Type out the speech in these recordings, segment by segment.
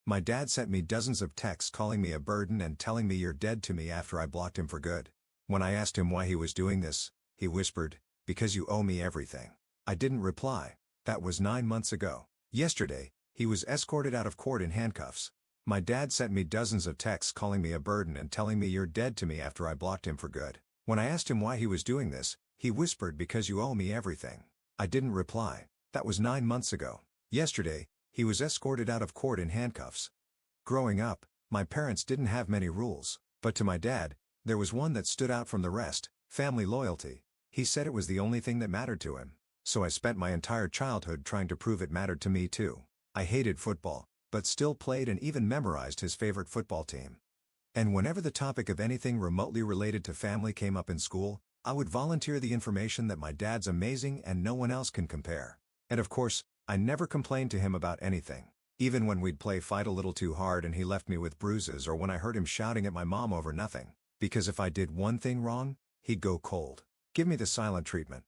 My dad sent me dozens of texts calling me a burden and telling me you're dead to me after I blocked him for good. When I asked him why he was doing this, he whispered, "Because you owe me everything." I didn't reply. That was 9 months ago. Yesterday, he was escorted out of court in handcuffs. My dad sent me dozens of texts calling me a burden and telling me you're dead to me after I blocked him for good. When I asked him why he was doing this, he whispered, "Because you owe me everything." I didn't reply. That was 9 months ago. Yesterday, he was escorted out of court in handcuffs. Growing up, my parents didn't have many rules, but to my dad, there was one that stood out from the rest: family loyalty. He said it was the only thing that mattered to him. So I spent my entire childhood trying to prove it mattered to me too. I hated football, but still played and even memorized his favorite football team. And whenever the topic of anything remotely related to family came up in school, I would volunteer the information that my dad's amazing and no one else can compare. And of course, I never complained to him about anything. Even when we'd play fight a little too hard and he left me with bruises, or when I heard him shouting at my mom over nothing. Because if I did one thing wrong, he'd go cold. Give me the silent treatment.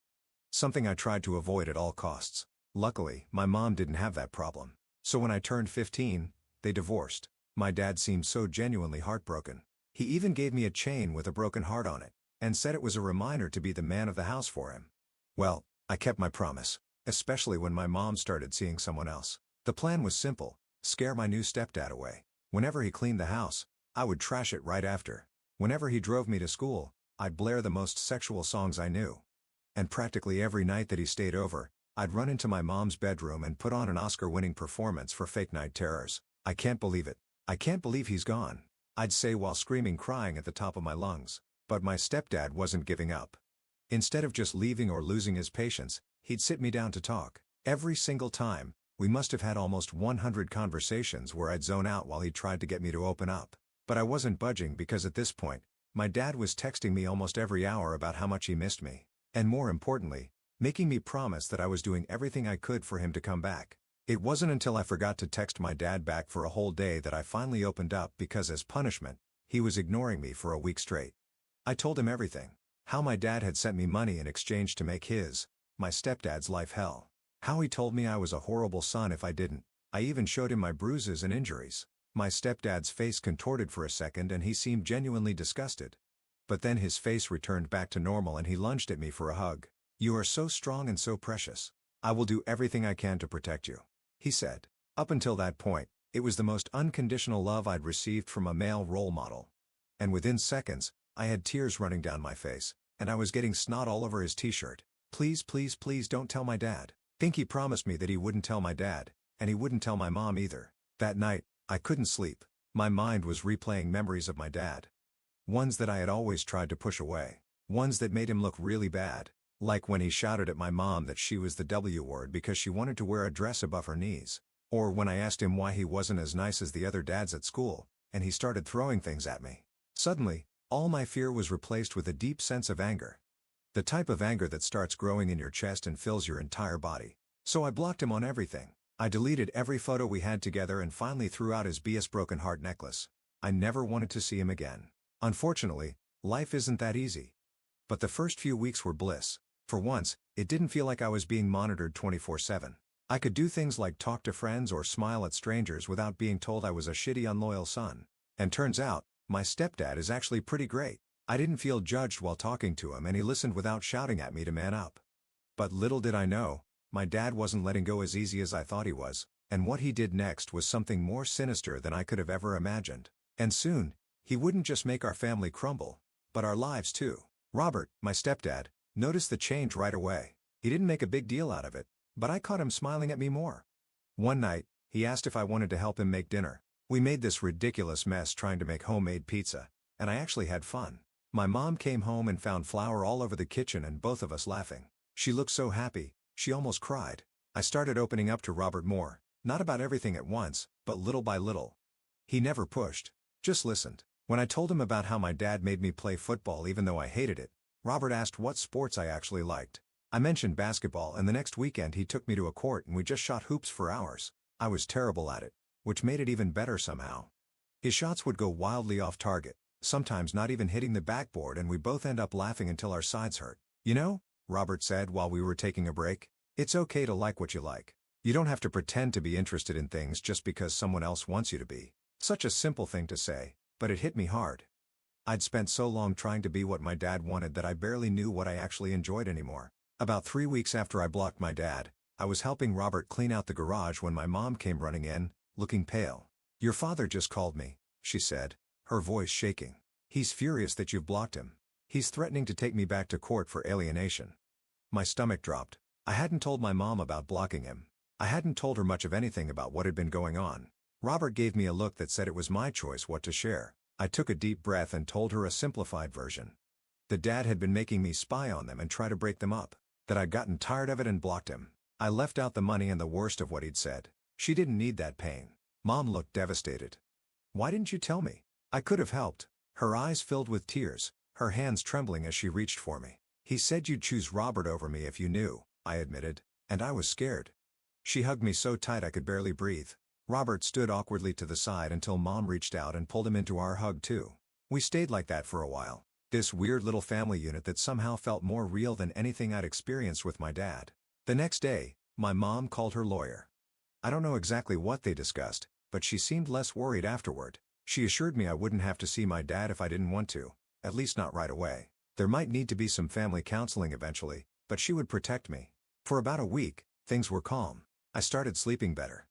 Something I tried to avoid at all costs. Luckily, my mom didn't have that problem. So when I turned 15, they divorced. My dad seemed so genuinely heartbroken. He even gave me a chain with a broken heart on it, and said it was a reminder to be the man of the house for him. Well, I kept my promise, especially when my mom started seeing someone else. The plan was simple: scare my new stepdad away. Whenever he cleaned the house, I would trash it right after. Whenever he drove me to school, I'd blare the most sexual songs I knew. And practically every night that he stayed over, I'd run into my mom's bedroom and put on an Oscar-winning performance for Fake Night Terrors. "I can't believe it. I can't believe he's gone," I'd say while screaming, crying at the top of my lungs. But my stepdad wasn't giving up. Instead of just leaving or losing his patience, he'd sit me down to talk. Every single time, we must have had almost 100 conversations where I'd zone out while he tried to get me to open up. But I wasn't budging, because at this point, my dad was texting me almost every hour about how much he missed me. And more importantly, making me promise that I was doing everything I could for him to come back. It wasn't until I forgot to text my dad back for a whole day that I finally opened up, because as punishment, he was ignoring me for a week straight. I told him everything. How my dad had sent me money in exchange to make my stepdad's life hell. How he told me I was a horrible son if I didn't. I even showed him my bruises and injuries. My stepdad's face contorted for a second and he seemed genuinely disgusted. But then his face returned back to normal and he lunged at me for a hug. "You are so strong and so precious. I will do everything I can to protect you," he said. Up until that point, it was the most unconditional love I'd received from a male role model. And within seconds, I had tears running down my face, and I was getting snot all over his t-shirt. "Please, please, please don't tell my dad." He promised me that he wouldn't tell my dad, and he wouldn't tell my mom either. That night, I couldn't sleep. My mind was replaying memories of my dad. Ones that I had always tried to push away. Ones that made him look really bad. Like when he shouted at my mom that she was the W word because she wanted to wear a dress above her knees. Or when I asked him why he wasn't as nice as the other dads at school, and he started throwing things at me. Suddenly, all my fear was replaced with a deep sense of anger. The type of anger that starts growing in your chest and fills your entire body. So I blocked him on everything. I deleted every photo we had together and finally threw out his BS broken heart necklace. I never wanted to see him again. Unfortunately, life isn't that easy. But the first few weeks were bliss. For once, it didn't feel like I was being monitored 24/7. I could do things like talk to friends or smile at strangers without being told I was a shitty, unloyal son. And turns out, my stepdad is actually pretty great. I didn't feel judged while talking to him and he listened without shouting at me to man up. But little did I know, my dad wasn't letting go as easy as I thought he was, and what he did next was something more sinister than I could have ever imagined. And soon, he wouldn't just make our family crumble, but our lives too. Robert, my stepdad, noticed the change right away. He didn't make a big deal out of it, but I caught him smiling at me more. One night, he asked if I wanted to help him make dinner. We made this ridiculous mess trying to make homemade pizza, and I actually had fun. My mom came home and found flour all over the kitchen and both of us laughing. She looked so happy, she almost cried. I started opening up to Robert more, not about everything at once, but little by little. He never pushed, just listened. When I told him about how my dad made me play football even though I hated it, Robert asked what sports I actually liked. I mentioned basketball and the next weekend he took me to a court and we just shot hoops for hours. I was terrible at it, which made it even better somehow. His shots would go wildly off target, sometimes not even hitting the backboard, and we both end up laughing until our sides hurt. "You know," Robert said while we were taking a break, "it's okay to like what you like. You don't have to pretend to be interested in things just because someone else wants you to be. Such a simple thing to say, but it hit me hard. I'd spent so long trying to be what my dad wanted that I barely knew what I actually enjoyed anymore. About 3 weeks after I blocked my dad, I was helping Robert clean out the garage when my mom came running in, looking pale. "Your father just called me," she said, her voice shaking. "He's furious that you've blocked him. He's threatening to take me back to court for alienation." My stomach dropped. I hadn't told my mom about blocking him. I hadn't told her much of anything about what had been going on. Robert gave me a look that said it was my choice what to share. I took a deep breath and told her a simplified version. The dad had been making me spy on them and try to break them up. That I'd gotten tired of it and blocked him. I left out the money and the worst of what he'd said. She didn't need that pain. Mom looked devastated. "Why didn't you tell me? I could have helped." Her eyes filled with tears, her hands trembling as she reached for me. "He said you'd choose Robert over me if you knew," I admitted, and I was scared. She hugged me so tight I could barely breathe. Robert stood awkwardly to the side until Mom reached out and pulled him into our hug too. We stayed like that for a while. This weird little family unit that somehow felt more real than anything I'd experienced with my dad. The next day, my mom called her lawyer. I don't know exactly what they discussed, but she seemed less worried afterward. She assured me I wouldn't have to see my dad if I didn't want to, at least not right away. There might need to be some family counseling eventually, but she would protect me. For about a week, things were calm. I started sleeping better.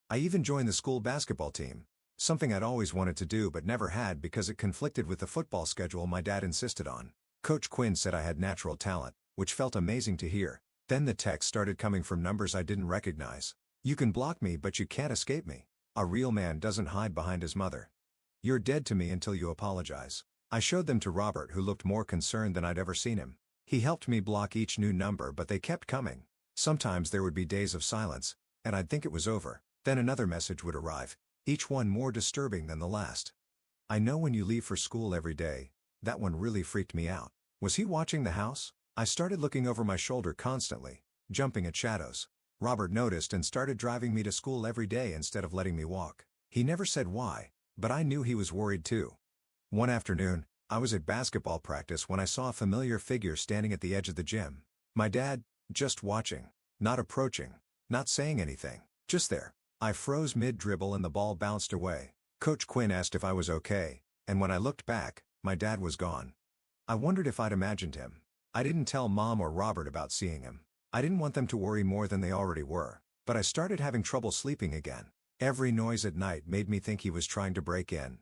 I even joined the school basketball team, something I'd always wanted to do but never had because it conflicted with the football schedule my dad insisted on. Coach Quinn said I had natural talent, which felt amazing to hear. Then the texts started coming from numbers I didn't recognize. "You can block me but you can't escape me. A real man doesn't hide behind his mother. You're dead to me until you apologize." I showed them to Robert, who looked more concerned than I'd ever seen him. He helped me block each new number but they kept coming. Sometimes there would be days of silence, and I'd think it was over. Then another message would arrive, each one more disturbing than the last. "I know when you leave for school every day." That one really freaked me out. Was he watching the house? I started looking over my shoulder constantly, jumping at shadows. Robert noticed and started driving me to school every day instead of letting me walk. He never said why, but I knew he was worried too. One afternoon, I was at basketball practice when I saw a familiar figure standing at the edge of the gym. My dad, just watching, not approaching, not saying anything, just there. I froze mid-dribble and the ball bounced away. Coach Quinn asked if I was okay, and when I looked back, my dad was gone. I wondered if I'd imagined him. I didn't tell Mom or Robert about seeing him. I didn't want them to worry more than they already were, but I started having trouble sleeping again. Every noise at night made me think he was trying to break in.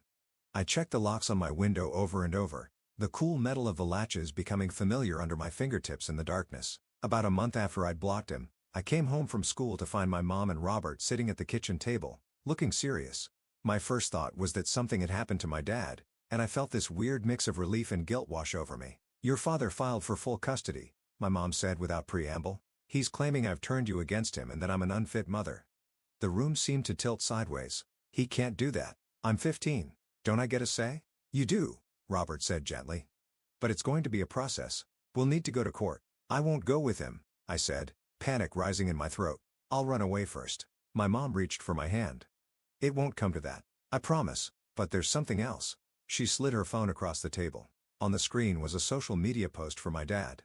I checked the locks on my window over and over, the cool metal of the latches becoming familiar under my fingertips in the darkness. About a month after I'd blocked him, I came home from school to find my mom and Robert sitting at the kitchen table, looking serious. My first thought was that something had happened to my dad, and I felt this weird mix of relief and guilt wash over me. "Your father filed for full custody," my mom said without preamble. "He's claiming I've turned you against him and that I'm an unfit mother." The room seemed to tilt sideways. "He can't do that. I'm 15. Don't I get a say?" "You do," Robert said gently. "But it's going to be a process. We'll need to go to court." "I won't go with him," I said, panic rising in my throat. "I'll run away first." My mom reached for my hand. "It won't come to that. I promise, but there's something else." She slid her phone across the table. On the screen was a social media post for my dad.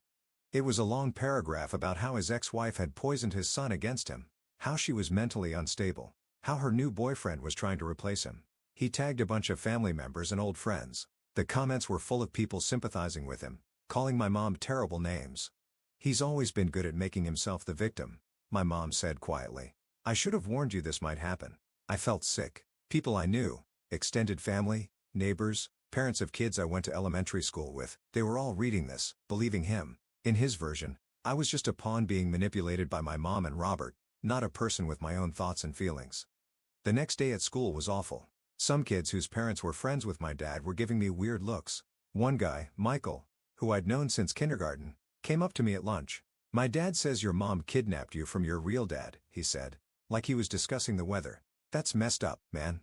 It was a long paragraph about how his ex-wife had poisoned his son against him, how she was mentally unstable, how her new boyfriend was trying to replace him. He tagged a bunch of family members and old friends. The comments were full of people sympathizing with him, calling my mom terrible names. "He's always been good at making himself the victim," my mom said quietly. "I should have warned you this might happen." I felt sick. People I knew, extended family, neighbors, parents of kids I went to elementary school with, they were all reading this, believing him. In his version, I was just a pawn being manipulated by my mom and Robert, not a person with my own thoughts and feelings. The next day at school was awful. Some kids whose parents were friends with my dad were giving me weird looks. One guy, Michael, who I'd known since kindergarten, came up to me at lunch. "My dad says your mom kidnapped you from your real dad," he said, like he was discussing the weather. "That's messed up, man."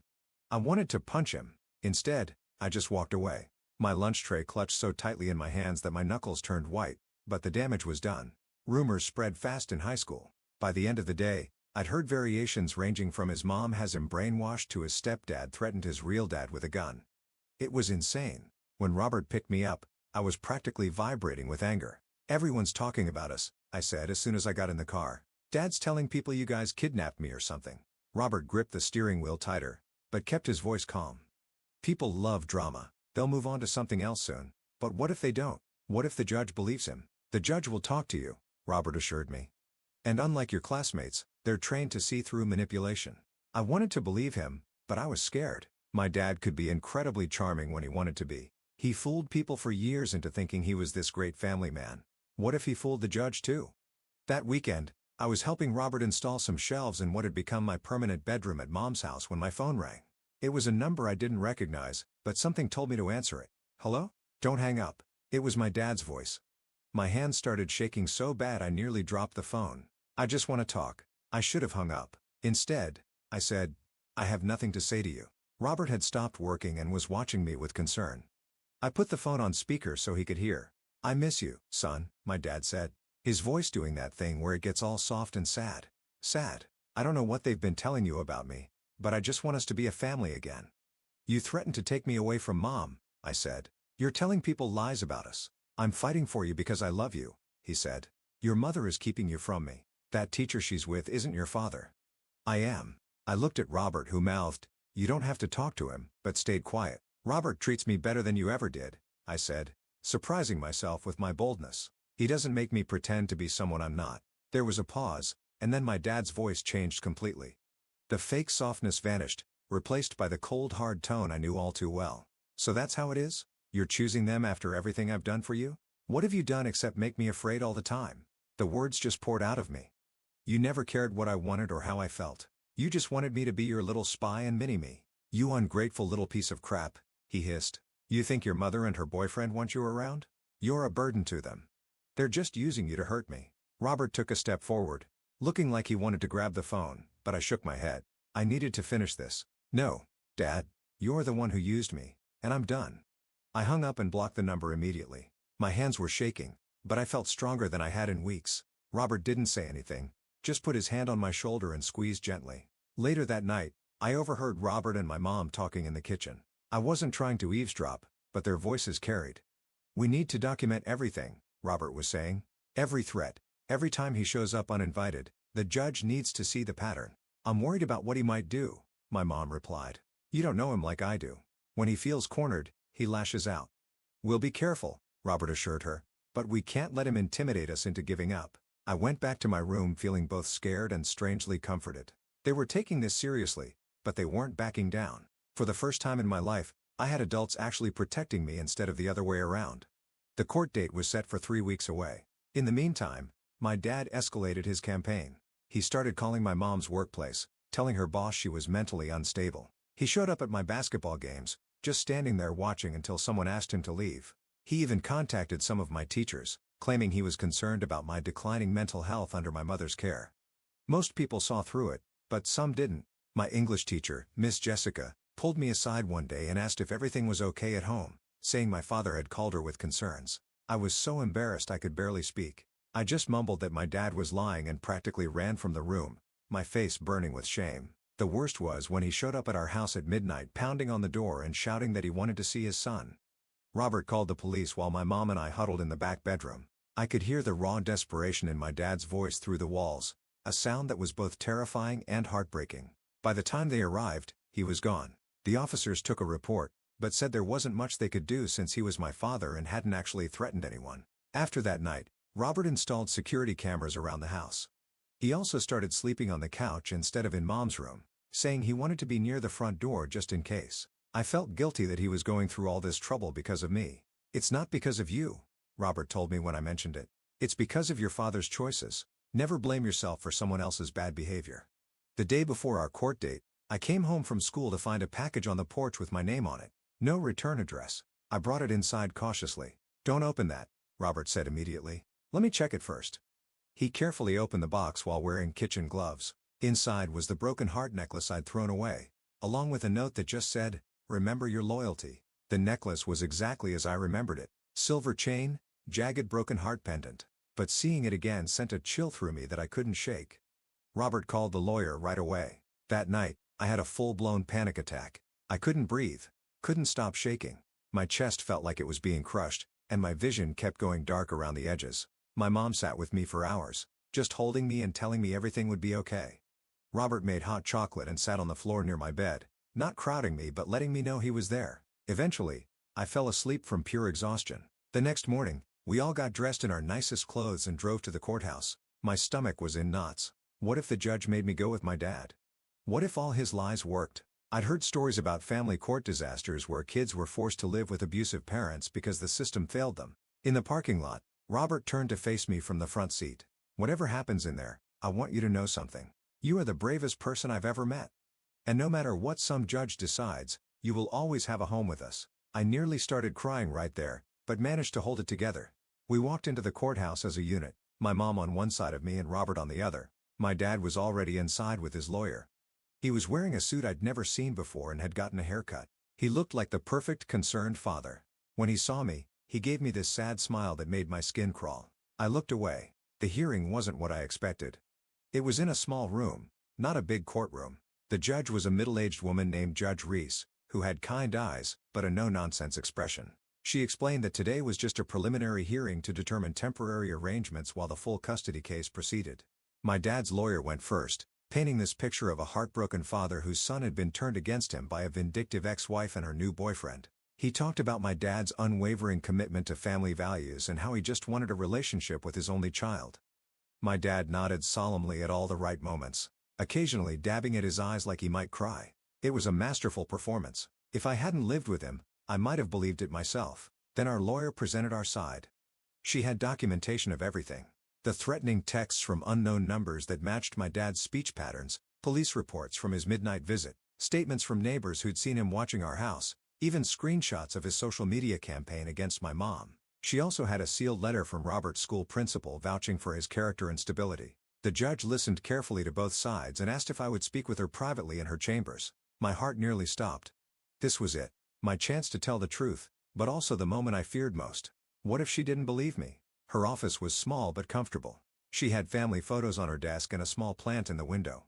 I wanted to punch him. Instead, I just walked away. My lunch tray clutched so tightly in my hands that my knuckles turned white, but the damage was done. Rumors spread fast in high school. By the end of the day, I'd heard variations ranging from his mom has him brainwashed to his stepdad threatened his real dad with a gun. It was insane. When Robert picked me up, I was practically vibrating with anger. "Everyone's talking about us," I said as soon as I got in the car. Dad's telling people you guys kidnapped me or something. Robert gripped the steering wheel tighter, but kept his voice calm. People love drama. They'll move on to something else soon. But what if they don't? What if the judge believes him? The judge will talk to you, Robert assured me. And unlike your classmates, they're trained to see through manipulation. I wanted to believe him, but I was scared. My dad could be incredibly charming when he wanted to be. He fooled people for years into thinking he was this great family man. What if he fooled the judge too? That weekend, I was helping Robert install some shelves in what had become my permanent bedroom at Mom's house when my phone rang. It was a number I didn't recognize, but something told me to answer it. Hello? Don't hang up. It was my dad's voice. My hands started shaking so bad I nearly dropped the phone. I just want to talk. I should have hung up. Instead, I said, I have nothing to say to you. Robert had stopped working and was watching me with concern. I put the phone on speaker so he could hear. I miss you, son, my dad said. His voice doing that thing where it gets all soft and sad. Sad. I don't know what they've been telling you about me, but I just want us to be a family again. You threatened to take me away from Mom, I said. You're telling people lies about us. I'm fighting for you because I love you, he said. Your mother is keeping you from me. That teacher she's with isn't your father. I am. I looked at Robert, who mouthed, you don't have to talk to him, but stayed quiet. Robert treats me better than you ever did, I said, surprising myself with my boldness. He doesn't make me pretend to be someone I'm not. There was a pause, and then my dad's voice changed completely. The fake softness vanished, replaced by the cold hard tone I knew all too well. So that's how it is? You're choosing them after everything I've done for you? What have you done except make me afraid all the time? The words just poured out of me. You never cared what I wanted or how I felt. You just wanted me to be your little spy and mini-me. You ungrateful little piece of crap, he hissed. You think your mother and her boyfriend want you around? You're a burden to them. They're just using you to hurt me. Robert took a step forward, looking like he wanted to grab the phone, but I shook my head. I needed to finish this. No, Dad, you're the one who used me, and I'm done. I hung up and blocked the number immediately. My hands were shaking, but I felt stronger than I had in weeks. Robert didn't say anything, just put his hand on my shoulder and squeezed gently. Later that night, I overheard Robert and my mom talking in the kitchen. I wasn't trying to eavesdrop, but their voices carried. We need to document everything, Robert was saying. Every threat, every time he shows up uninvited, the judge needs to see the pattern. I'm worried about what he might do, my mom replied. You don't know him like I do. When he feels cornered, he lashes out. We'll be careful, Robert assured her, but we can't let him intimidate us into giving up. I went back to my room feeling both scared and strangely comforted. They were taking this seriously, but they weren't backing down. For the first time in my life, I had adults actually protecting me instead of the other way around. The court date was set for 3 weeks away. In the meantime, my dad escalated his campaign. He started calling my mom's workplace, telling her boss she was mentally unstable. He showed up at my basketball games, just standing there watching until someone asked him to leave. He even contacted some of my teachers, claiming he was concerned about my declining mental health under my mother's care. Most people saw through it, but some didn't. My English teacher, Miss Jessica, pulled me aside one day and asked if everything was okay at home, saying my father had called her with concerns. I was so embarrassed I could barely speak. I just mumbled that my dad was lying and practically ran from the room, my face burning with shame. The worst was when he showed up at our house at midnight pounding on the door and shouting that he wanted to see his son. Robert called the police while my mom and I huddled in the back bedroom. I could hear the raw desperation in my dad's voice through the walls, a sound that was both terrifying and heartbreaking. By the time they arrived, he was gone. The officers took a report, but said there wasn't much they could do since he was my father and hadn't actually threatened anyone. After that night, Robert installed security cameras around the house. He also started sleeping on the couch instead of in Mom's room, saying he wanted to be near the front door just in case. I felt guilty that he was going through all this trouble because of me. It's not because of you, Robert told me when I mentioned it. It's because of your father's choices. Never blame yourself for someone else's bad behavior. The day before our court date, I came home from school to find a package on the porch with my name on it. No return address. I brought it inside cautiously. Don't open that, Robert said immediately. Let me check it first. He carefully opened the box while wearing kitchen gloves. Inside was the broken heart necklace I'd thrown away, along with a note that just said, "Remember your loyalty." The necklace was exactly as I remembered it. Silver chain, jagged broken heart pendant. But seeing it again sent a chill through me that I couldn't shake. Robert called the lawyer right away. That night, I had a full-blown panic attack. I couldn't breathe, couldn't stop shaking. My chest felt like it was being crushed, and my vision kept going dark around the edges. My mom sat with me for hours, just holding me and telling me everything would be okay. Robert made hot chocolate and sat on the floor near my bed, not crowding me but letting me know he was there. Eventually, I fell asleep from pure exhaustion. The next morning, we all got dressed in our nicest clothes and drove to the courthouse. My stomach was in knots. What if the judge made me go with my dad? What if all his lies worked? I'd heard stories about family court disasters where kids were forced to live with abusive parents because the system failed them. In the parking lot, Robert turned to face me from the front seat. Whatever happens in there, I want you to know something. You are the bravest person I've ever met. And no matter what some judge decides, you will always have a home with us. I nearly started crying right there, but managed to hold it together. We walked into the courthouse as a unit, my mom on one side of me and Robert on the other. My dad was already inside with his lawyer. He was wearing a suit I'd never seen before and had gotten a haircut. He looked like the perfect concerned father. When he saw me, he gave me this sad smile that made my skin crawl. I looked away. The hearing wasn't what I expected. It was in a small room, not a big courtroom. The judge was a middle-aged woman named Judge Reese, who had kind eyes, but a no-nonsense expression. She explained that today was just a preliminary hearing to determine temporary arrangements while the full custody case proceeded. My dad's lawyer went first, painting this picture of a heartbroken father whose son had been turned against him by a vindictive ex-wife and her new boyfriend. He talked about my dad's unwavering commitment to family values and how he just wanted a relationship with his only child. My dad nodded solemnly at all the right moments, occasionally dabbing at his eyes like he might cry. It was a masterful performance. If I hadn't lived with him, I might have believed it myself. Then our lawyer presented our side. She had documentation of everything. The threatening texts from unknown numbers that matched my dad's speech patterns, police reports from his midnight visit, statements from neighbors who'd seen him watching our house, even screenshots of his social media campaign against my mom. She also had a sealed letter from Robert's school principal vouching for his character and stability. The judge listened carefully to both sides and asked if I would speak with her privately in her chambers. My heart nearly stopped. This was it. My chance to tell the truth, but also the moment I feared most. What if she didn't believe me? Her office was small but comfortable. She had family photos on her desk and a small plant in the window.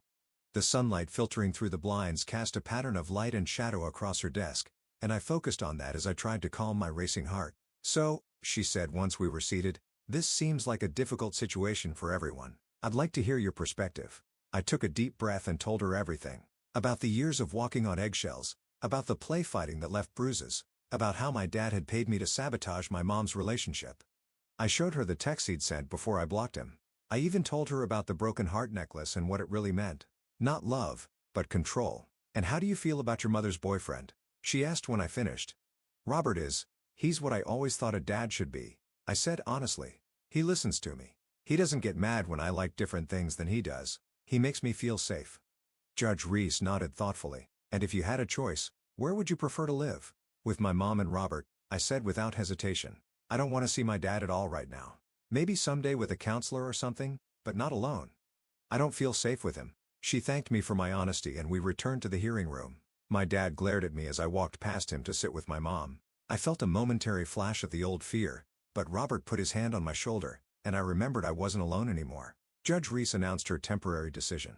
The sunlight filtering through the blinds cast a pattern of light and shadow across her desk, and I focused on that as I tried to calm my racing heart. "So," she said once we were seated, "this seems like a difficult situation for everyone. I'd like to hear your perspective." I took a deep breath and told her everything. About the years of walking on eggshells, about the play fighting that left bruises, about how my dad had paid me to sabotage my mom's relationship. I showed her the text he'd sent before I blocked him. I even told her about the broken heart necklace and what it really meant. Not love, but control. "And how do you feel about your mother's boyfriend?" she asked when I finished. He's what I always thought a dad should be," I said honestly. "He listens to me. He doesn't get mad when I like different things than he does. He makes me feel safe." Judge Reese nodded thoughtfully. "And if you had a choice, where would you prefer to live?" "With my mom and Robert," I said without hesitation. "I don't want to see my dad at all right now. Maybe someday with a counselor or something, but not alone. I don't feel safe with him." She thanked me for my honesty and we returned to the hearing room. My dad glared at me as I walked past him to sit with my mom. I felt a momentary flash of the old fear, but Robert put his hand on my shoulder, and I remembered I wasn't alone anymore. Judge Reese announced her temporary decision.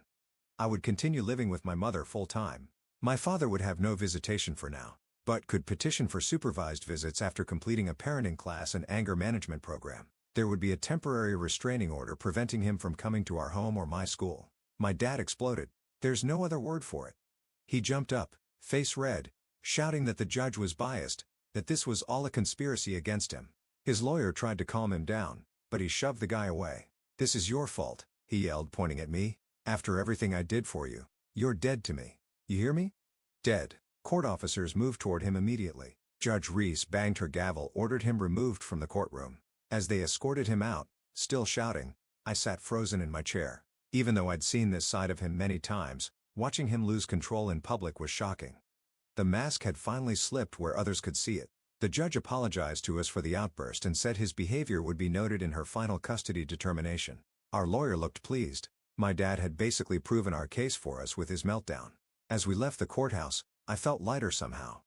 I would continue living with my mother full-time. My father would have no visitation for now, but could petition for supervised visits after completing a parenting class and anger management program. There would be a temporary restraining order preventing him from coming to our home or my school. My dad exploded. There's no other word for it. He jumped up, face red, shouting that the judge was biased, that this was all a conspiracy against him. His lawyer tried to calm him down, but he shoved the guy away. "This is your fault," he yelled, pointing at me. "After everything I did for you, you're dead to me. You hear me? Dead." Court officers moved toward him immediately. Judge Reese banged her gavel, ordered him removed from the courtroom. As they escorted him out, still shouting, I sat frozen in my chair. Even though I'd seen this side of him many times, watching him lose control in public was shocking. The mask had finally slipped where others could see it. The judge apologized to us for the outburst and said his behavior would be noted in her final custody determination. Our lawyer looked pleased. My dad had basically proven our case for us with his meltdown. As we left the courthouse, I felt lighter somehow.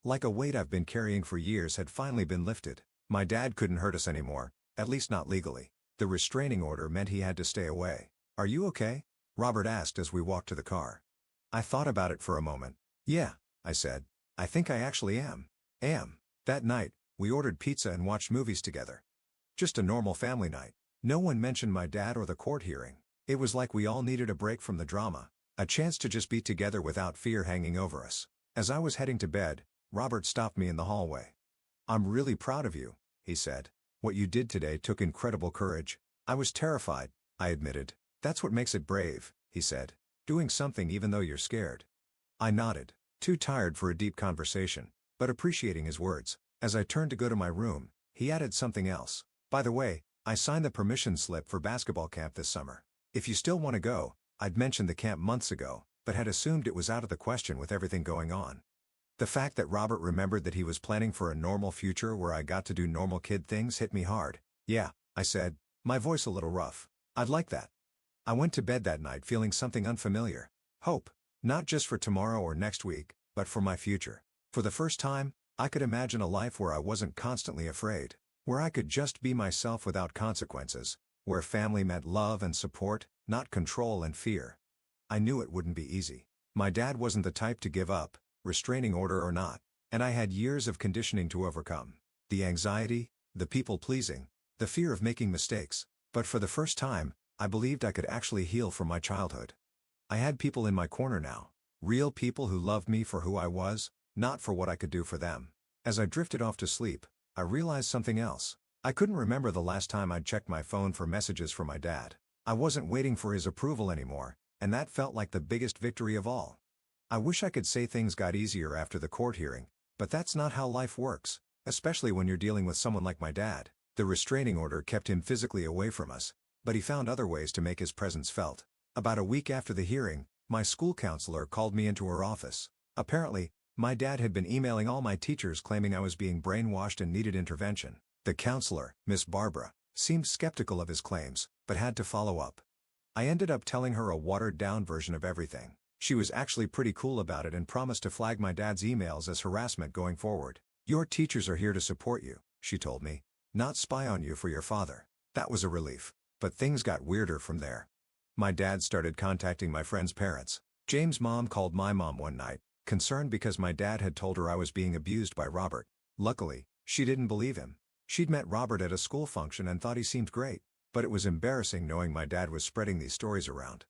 Like a weight I've been carrying for years had finally been lifted. My dad couldn't hurt us anymore, at least not legally. The restraining order meant he had to stay away. "Are you okay?" Robert asked as we walked to the car. I thought about it for a moment. "Yeah," I said. "I think I actually am." That night, we ordered pizza and watched movies together. Just a normal family night. No one mentioned my dad or the court hearing. It was like we all needed a break from the drama, a chance to just be together without fear hanging over us. As I was heading to bed, Robert stopped me in the hallway. "I'm really proud of you," he said. "What you did today took incredible courage." "I was terrified," I admitted. "That's what makes it brave," he said. "Doing something even though you're scared." I nodded, too tired for a deep conversation, but appreciating his words. As I turned to go to my room, he added something else. "By the way, I signed the permission slip for basketball camp this summer. If you still want to go." I'd mentioned the camp months ago, but had assumed it was out of the question with everything going on. The fact that Robert remembered that he was planning for a normal future where I got to do normal kid things hit me hard. "Yeah," I said, my voice a little rough. "I'd like that." I went to bed that night feeling something unfamiliar. Hope. Not just for tomorrow or next week, but for my future. For the first time, I could imagine a life where I wasn't constantly afraid. Where I could just be myself without consequences. Where family meant love and support, not control and fear. I knew it wouldn't be easy. My dad wasn't the type to give up, restraining order or not, and I had years of conditioning to overcome. The anxiety, the people-pleasing, the fear of making mistakes. But for the first time, I believed I could actually heal from my childhood. I had people in my corner now. Real people who loved me for who I was, not for what I could do for them. As I drifted off to sleep, I realized something else. I couldn't remember the last time I'd checked my phone for messages from my dad. I wasn't waiting for his approval anymore, and that felt like the biggest victory of all. I wish I could say things got easier after the court hearing, but that's not how life works, especially when you're dealing with someone like my dad. The restraining order kept him physically away from us, but he found other ways to make his presence felt. About a week after the hearing, my school counselor called me into her office. Apparently, my dad had been emailing all my teachers claiming I was being brainwashed and needed intervention. The counselor, Miss Barbara, seemed skeptical of his claims, but had to follow up. I ended up telling her a watered-down version of everything. She was actually pretty cool about it and promised to flag my dad's emails as harassment going forward. "Your teachers are here to support you," she told me, "not spy on you for your father." That was a relief. But things got weirder from there. My dad started contacting my friends' parents. James' mom called my mom one night, concerned because my dad had told her I was being abused by Robert. Luckily, she didn't believe him. She'd met Robert at a school function and thought he seemed great, but it was embarrassing knowing my dad was spreading these stories around.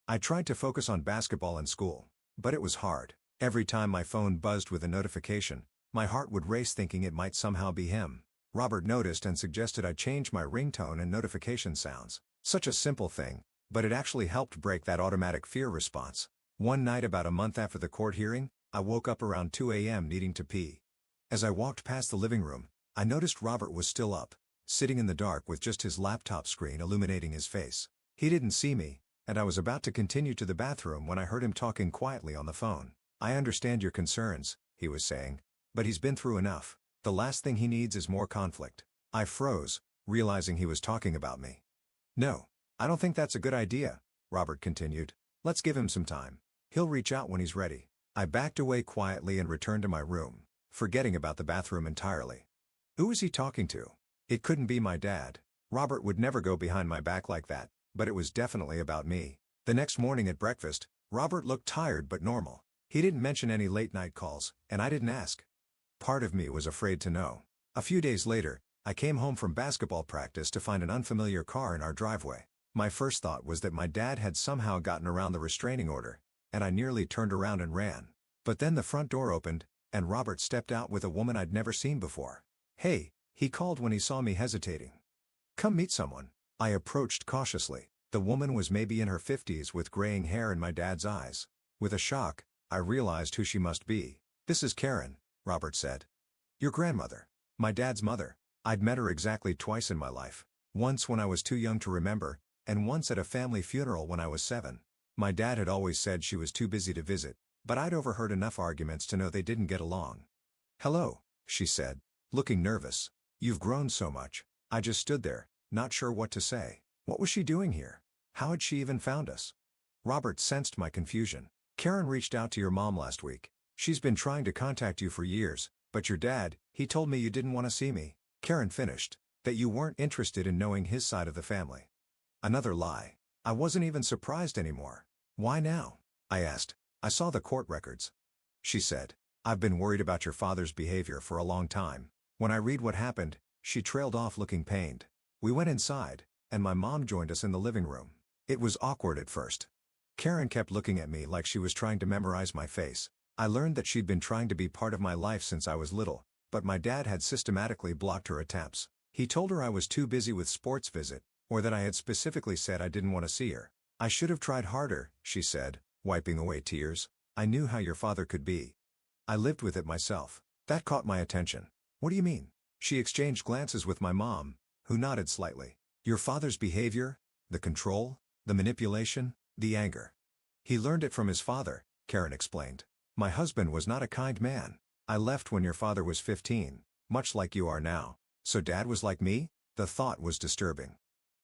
I tried to focus on basketball and school, but it was hard. Every time my phone buzzed with a notification, my heart would race thinking it might somehow be him. Robert noticed and suggested I change my ringtone and notification sounds. Such a simple thing, but it actually helped break that automatic fear response. One night about a month after the court hearing, I woke up around 2 a.m. needing to pee. As I walked past the living room, I noticed Robert was still up, sitting in the dark with just his laptop screen illuminating his face. He didn't see me, and I was about to continue to the bathroom when I heard him talking quietly on the phone. "I understand your concerns," he was saying, "but he's been through enough. The last thing he needs is more conflict." I froze, realizing he was talking about me. "No, I don't think that's a good idea," Robert continued. "Let's give him some time. He'll reach out when he's ready." I backed away quietly and returned to my room, forgetting about the bathroom entirely. Who was he talking to? It couldn't be my dad. Robert would never go behind my back like that, but it was definitely about me. The next morning at breakfast, Robert looked tired but normal. He didn't mention any late-night calls, and I didn't ask. Part of me was afraid to know. A few days later, I came home from basketball practice to find an unfamiliar car in our driveway. My first thought was that my dad had somehow gotten around the restraining order, and I nearly turned around and ran. But then the front door opened, and Robert stepped out with a woman I'd never seen before. "Hey," he called when he saw me hesitating. "Come meet someone." I approached cautiously. The woman was maybe in her 50s with graying hair and my dad's eyes. With a shock, I realized who she must be. "This is Karen," Robert said. "Your grandmother." My dad's mother. I'd met her exactly twice in my life. Once when I was too young to remember, and once at a family funeral when I was 7. My dad had always said she was too busy to visit, but I'd overheard enough arguments to know they didn't get along. "Hello," she said, looking nervous. "You've grown so much." I just stood there, not sure what to say. What was she doing here? How had she even found us? Robert sensed my confusion. "Karen reached out to your mom last week. She's been trying to contact you for years, but your dad, he told me you didn't want to see me." Karen finished. "That you weren't interested in knowing his side of the family." Another lie. I wasn't even surprised anymore. "Why now?" I asked. "I saw the court records." She said, "I've been worried about your father's behavior for a long time. When I read what happened," she trailed off looking pained. "We went inside, and my mom joined us in the living room. It was awkward at first. Karen kept looking at me like she was trying to memorize my face. I learned that she'd been trying to be part of my life since I was little, but my dad had systematically blocked her attempts. He told her I was too busy with sports visit, or that I had specifically said I didn't want to see her. I should have tried harder, she said, wiping away tears. I knew how your father could be. I lived with it myself. That caught my attention. What do you mean? She exchanged glances with my mom, who nodded slightly. Your father's behavior, the control, the manipulation, the anger. He learned it from his father, Karen explained. My husband was not a kind man. I left when your father was 15, much like you are now. So dad was like me? The thought was disturbing.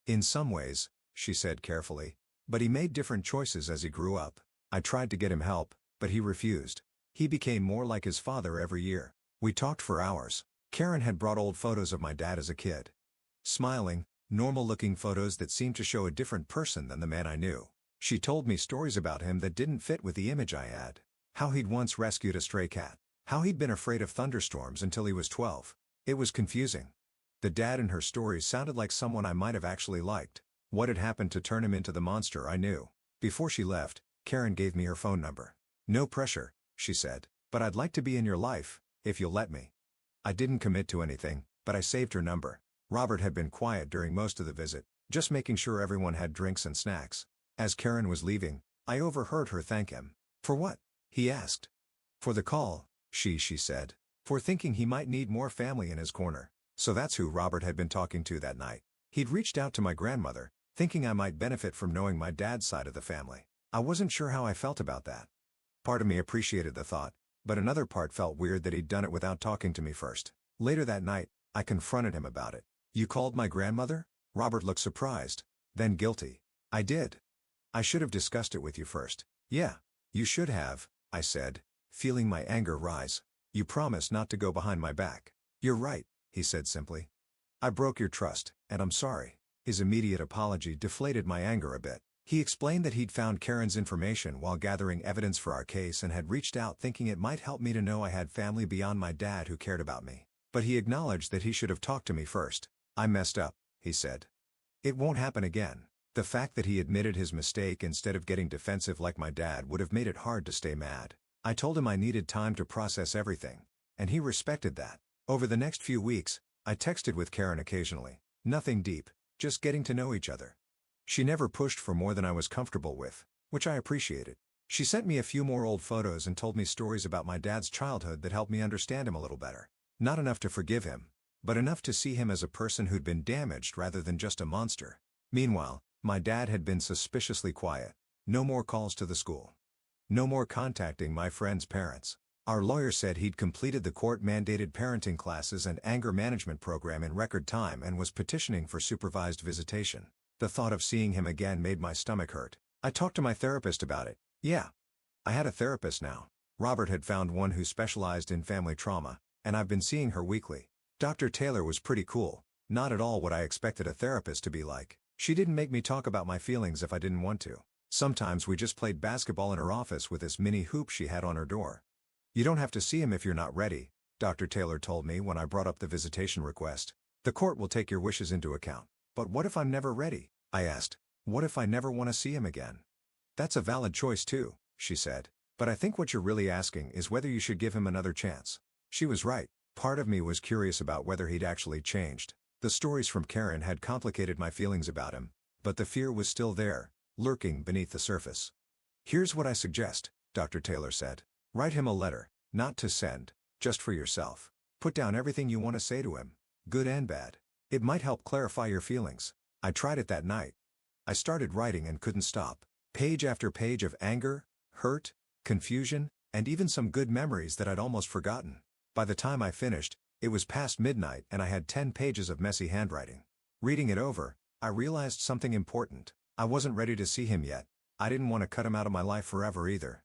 In some ways, she said carefully. But he made different choices as he grew up. I tried to get him help, but he refused. He became more like his father every year. We talked for hours. Karen had brought old photos of my dad as a kid. Smiling, normal-looking photos that seemed to show a different person than the man I knew. She told me stories about him that didn't fit with the image I had. How he'd once rescued a stray cat. How he'd been afraid of thunderstorms until he was 12. It was confusing. The dad in her stories sounded like someone I might have actually liked. What had happened to turn him into the monster I knew? Before she left, Karen gave me her phone number. No pressure, she said, but I'd like to be in your life, if you'll let me. I didn't commit to anything, but I saved her number. Robert had been quiet during most of the visit, just making sure everyone had drinks and snacks. As Karen was leaving, I overheard her thank him. For what? He asked. For the call, she said. For thinking he might need more family in his corner. So that's who Robert had been talking to that night. He'd reached out to my grandmother, thinking I might benefit from knowing my dad's side of the family. I wasn't sure how I felt about that. Part of me appreciated the thought, but another part felt weird that he'd done it without talking to me first. Later that night, I confronted him about it. You called my grandmother? Robert looked surprised, then guilty. I did. I should have discussed it with you first. Yeah, you should have, I said, feeling my anger rise. You promised not to go behind my back. You're right, he said simply. I broke your trust, and I'm sorry. His immediate apology deflated my anger a bit. He explained that he'd found Karen's information while gathering evidence for our case and had reached out thinking it might help me to know I had family beyond my dad who cared about me. But he acknowledged that he should have talked to me first. I messed up, he said. It won't happen again. The fact that he admitted his mistake instead of getting defensive like my dad would have made it hard to stay mad. I told him I needed time to process everything, and he respected that. Over the next few weeks, I texted with Karen occasionally. Nothing deep, just getting to know each other. She never pushed for more than I was comfortable with, which I appreciated. She sent me a few more old photos and told me stories about my dad's childhood that helped me understand him a little better. Not enough to forgive him, but enough to see him as a person who'd been damaged rather than just a monster. Meanwhile, my dad had been suspiciously quiet. No more calls to the school. No more contacting my friends' parents. Our lawyer said he'd completed the court-mandated parenting classes and anger management program in record time and was petitioning for supervised visitation. The thought of seeing him again made my stomach hurt. I talked to my therapist about it. Yeah. I had a therapist now. Robert had found one who specialized in family trauma, and I've been seeing her weekly. Dr. Taylor was pretty cool, not at all what I expected a therapist to be like. She didn't make me talk about my feelings if I didn't want to. Sometimes we just played basketball in her office with this mini hoop she had on her door. You don't have to see him if you're not ready, Dr. Taylor told me when I brought up the visitation request. The court will take your wishes into account. But what if I'm never ready? I asked. What if I never want to see him again? That's a valid choice too, she said. But I think what you're really asking is whether you should give him another chance. She was right. Part of me was curious about whether he'd actually changed. The stories from Karen had complicated my feelings about him, but the fear was still there, lurking beneath the surface. Here's what I suggest, Dr. Taylor said. Write him a letter, not to send, just for yourself. Put down everything you want to say to him, good and bad. It might help clarify your feelings. I tried it that night. I started writing and couldn't stop. Page after page of anger, hurt, confusion, and even some good memories that I'd almost forgotten. By the time I finished, it was past midnight and I had 10 pages of messy handwriting. Reading it over, I realized something important. I wasn't ready to see him yet. I didn't want to cut him out of my life forever either.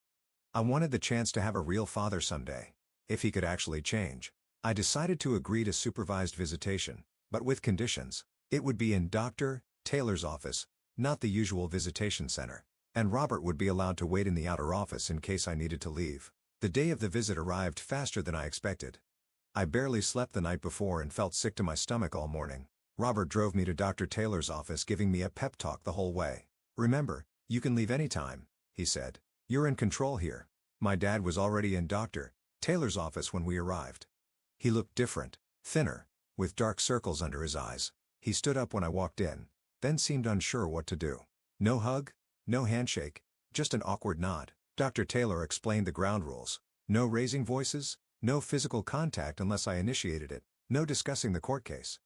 I wanted the chance to have a real father someday. If he could actually change. I decided to agree to supervised visitation, but with conditions. It would be in Dr. Taylor's office, not the usual visitation center. And Robert would be allowed to wait in the outer office in case I needed to leave. The day of the visit arrived faster than I expected. I barely slept the night before and felt sick to my stomach all morning. Robert drove me to Dr. Taylor's office, giving me a pep talk the whole way. "Remember, you can leave anytime," he said. "You're in control here." My dad was already in Dr. Taylor's office when we arrived. He looked different, thinner, with dark circles under his eyes. He stood up when I walked in, then seemed unsure what to do. No hug, no handshake, just an awkward nod. Dr. Taylor explained the ground rules. No raising voices, no physical contact unless I initiated it, no discussing the court case.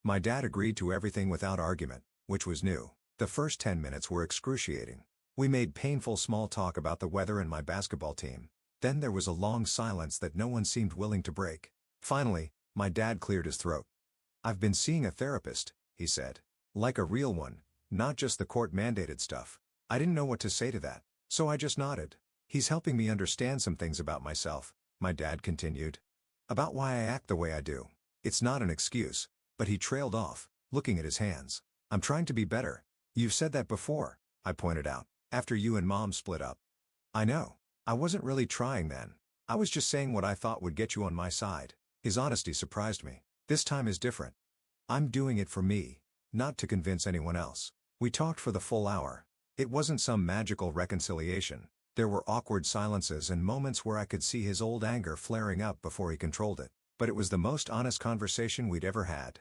My dad agreed to everything without argument, which was new. The first 10 minutes were excruciating. We made painful small talk about the weather and my basketball team. Then there was a long silence that no one seemed willing to break. Finally, my dad cleared his throat. "I've been seeing a therapist," he said. "Like a real one, not just the court-mandated stuff." I didn't know what to say to that, so I just nodded. "He's helping me understand some things about myself," my dad continued. "About why I act the way I do. It's not an excuse." But he trailed off, looking at his hands. "I'm trying to be better." "You've said that before," I pointed out, "after you and Mom split up." "I know. I wasn't really trying then. I was just saying what I thought would get you on my side." His honesty surprised me. "This time is different. I'm doing it for me, not to convince anyone else." We talked for the full hour. It wasn't some magical reconciliation. There were awkward silences and moments where I could see his old anger flaring up before he controlled it. But it was the most honest conversation we'd ever had.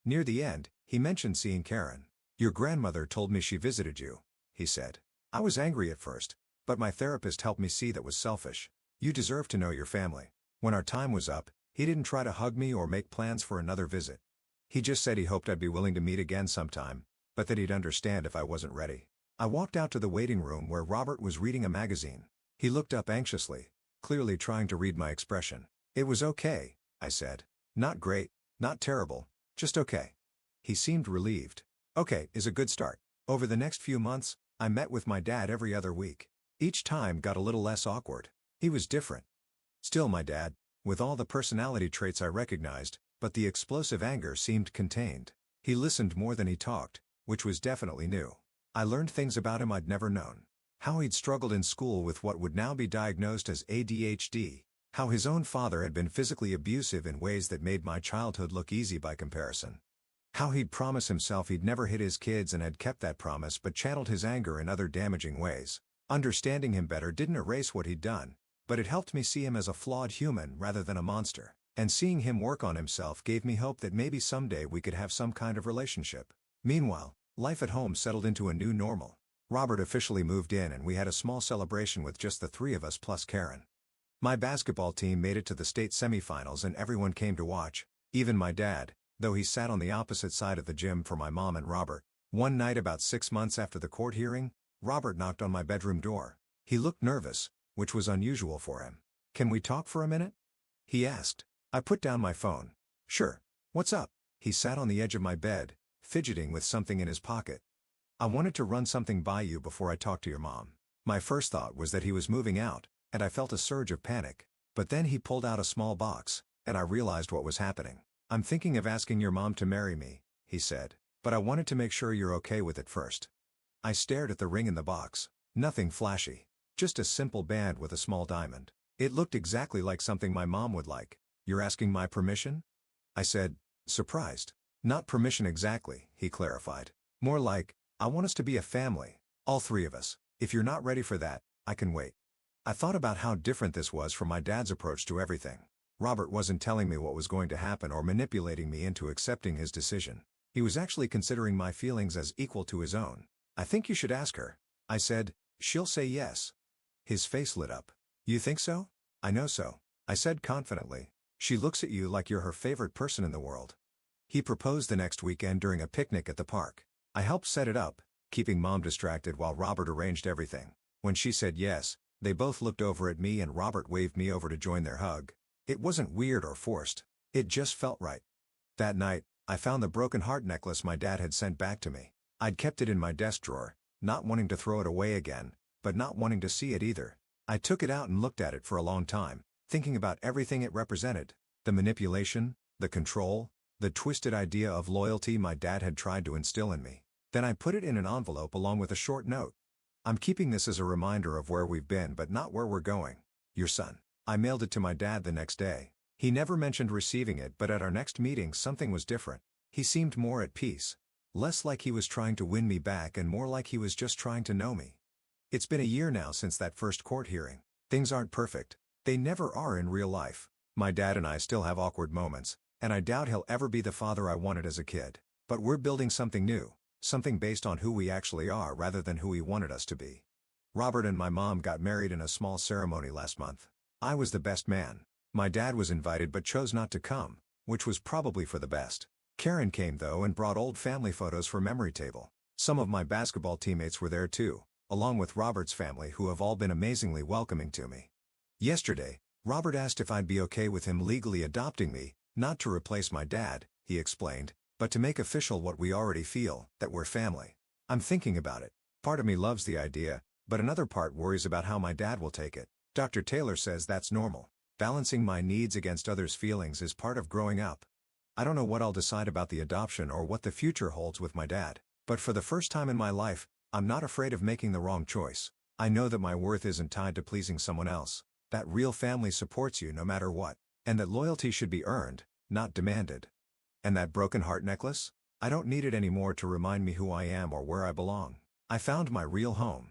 Near the end, he mentioned seeing Karen. "Your grandmother told me she visited you," he said. "I was angry at first, but my therapist helped me see that was selfish. You deserve to know your family." When our time was up, he didn't try to hug me or make plans for another visit. He just said he hoped I'd be willing to meet again sometime, but that he'd understand if I wasn't ready. I walked out to the waiting room where Robert was reading a magazine. He looked up anxiously, clearly trying to read my expression. "It was okay," I said. "Not great, not terrible, just okay." He seemed relieved. "Okay is a good start." Over the next few months, I met with my dad every other week. Each time got a little less awkward. He was different. Still my dad, with all the personality traits I recognized, but the explosive anger seemed contained. He listened more than he talked, which was definitely new. I learned things about him I'd never known. How he'd struggled in school with what would now be diagnosed as ADHD. How his own father had been physically abusive in ways that made my childhood look easy by comparison. How he'd promised himself he'd never hit his kids and had kept that promise but channeled his anger in other damaging ways. Understanding him better didn't erase what he'd done, but it helped me see him as a flawed human rather than a monster. And seeing him work on himself gave me hope that maybe someday we could have some kind of relationship. Meanwhile, life at home settled into a new normal. Robert officially moved in and we had a small celebration with just the three of us plus Karen. My basketball team made it to the state semifinals and everyone came to watch, even my dad, though he sat on the opposite side of the gym for my mom and Robert. One night about 6 months after the court hearing, Robert knocked on my bedroom door. He looked nervous, which was unusual for him. "Can we talk for a minute?" he asked. I put down my phone. "Sure. What's up?" He sat on the edge of my bed, fidgeting with something in his pocket. "I wanted to run something by you before I talk to your mom." My first thought was that he was moving out, and I felt a surge of panic. But then he pulled out a small box, and I realized what was happening. "I'm thinking of asking your mom to marry me," he said, "but I wanted to make sure you're okay with it first." I stared at the ring in the box. Nothing flashy. Just a simple band with a small diamond. It looked exactly like something my mom would like. "You're asking my permission?" I said, surprised. "Not permission exactly," he clarified. "More like, I want us to be a family, all three of us. If you're not ready for that, I can wait." I thought about how different this was from my dad's approach to everything. Robert wasn't telling me what was going to happen or manipulating me into accepting his decision. He was actually considering my feelings as equal to his own. "I think you should ask her," I said. "She'll say yes." His face lit up. "You think so?" "I know so," I said confidently. "She looks at you like you're her favorite person in the world." He proposed the next weekend during a picnic at the park. I helped set it up, keeping Mom distracted while Robert arranged everything. When she said yes, they both looked over at me and Robert waved me over to join their hug. It wasn't weird or forced. It just felt right. That night, I found the broken heart necklace my dad had sent back to me. I'd kept it in my desk drawer, not wanting to throw it away again, but not wanting to see it either. I took it out and looked at it for a long time, thinking about everything it represented. The manipulation, the control, the twisted idea of loyalty my dad had tried to instill in me. Then I put it in an envelope along with a short note. "I'm keeping this as a reminder of where we've been but not where we're going. Your son." I mailed it to my dad the next day. He never mentioned receiving it, but at our next meeting something was different. He seemed more at peace. Less like he was trying to win me back and more like he was just trying to know me. It's been a year now since that first court hearing. Things aren't perfect. They never are in real life. My dad and I still have awkward moments, and I doubt he'll ever be the father I wanted as a kid. But we're building something new, something based on who we actually are rather than who he wanted us to be. Robert and my mom got married in a small ceremony last month. I was the best man. My dad was invited but chose not to come, which was probably for the best. Karen came though and brought old family photos for memory table. Some of my basketball teammates were there too, along with Robert's family who have all been amazingly welcoming to me. Yesterday, Robert asked if I'd be okay with him legally adopting me, not to replace my dad, he explained, but to make official what we already feel, that we're family. I'm thinking about it. Part of me loves the idea, but another part worries about how my dad will take it. Dr. Taylor says that's normal. Balancing my needs against others' feelings is part of growing up. I don't know what I'll decide about the adoption or what the future holds with my dad, but for the first time in my life, I'm not afraid of making the wrong choice. I know that my worth isn't tied to pleasing someone else, that real family supports you no matter what, and that loyalty should be earned, not demanded. And that broken heart necklace? I don't need it anymore to remind me who I am or where I belong. I found my real home.